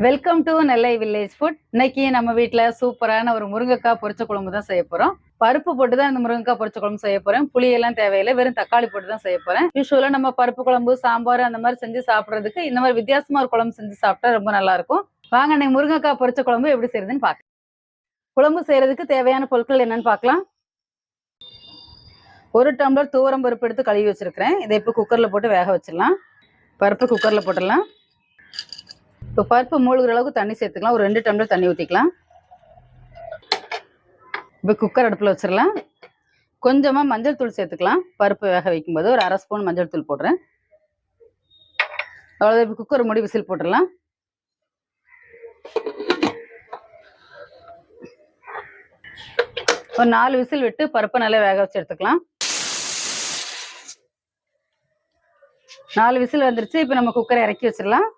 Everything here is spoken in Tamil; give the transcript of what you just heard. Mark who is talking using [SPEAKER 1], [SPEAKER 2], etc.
[SPEAKER 1] Welcome to Nellai village food. இன்னைக்கு நம்ம வீட்டில் சூப்பரான ஒரு முருங்கைக்காய் பொரிச்ச குழம்பு தான் செய்ய போகிறோம். பருப்பு போட்டு தான் இந்த முருங்கைக்காய் பொரிச்ச குழம்பு செய்ய போகிறேன். புளியெல்லாம் தேவையில்லை, வெறும் தக்காளி போட்டு தான் செய்ய போகிறேன். யூஸ்வலாக நம்ம பருப்பு குழம்பு, சாம்பார் அந்த மாதிரி செஞ்சு சாப்பிட்றதுக்கு இந்த மாதிரி வித்தியாசமாக ஒரு குழம்பு செஞ்சு சாப்பிட்டா ரொம்ப நல்லாயிருக்கும். வாங்க இன்னைக்கு முருங்கைக்காய் பொரிச்ச குழம்பு எப்படி செய்யறதுன்னு பார்க்கலாம். குழம்பு செய்யறதுக்கு தேவையான பொருட்கள் என்னன்னு பார்க்கலாம். 1 டம்ளர் துவரம் பருப்பு எடுத்து கழுவி வச்சிருக்கிறேன். இதை இப்போ குக்கரில் போட்டு வேக வச்சிடலாம். பருப்பு குக்கரில் போட்டுடலாம். இப்போ பருப்பு மூழ்கிற அளவுக்கு தண்ணி சேர்த்துக்கலாம். ஒரு 2 டம்ளர் தண்ணி ஊற்றிக்கலாம். இப்போ குக்கர் அடுப்பில் வச்சிடலாம். கொஞ்சமாக மஞ்சள் தூள் சேர்த்துக்கலாம். பருப்பு வேக வைக்கும்போது ஒரு 1/2 ஸ்பூன் மஞ்சள் தூள் போடுறேன். அவ்வளோதான். இப்போ குக்கர் மூடி விசில் போட்டுடலாம். ஒரு 4 விசில் விட்டு பருப்பை நல்லா வேக வச்சு எடுத்துக்கலாம். 4 விசில் வந்துருச்சு. இப்போ நம்ம குக்கரை இறக்கி வச்சிடலாம்.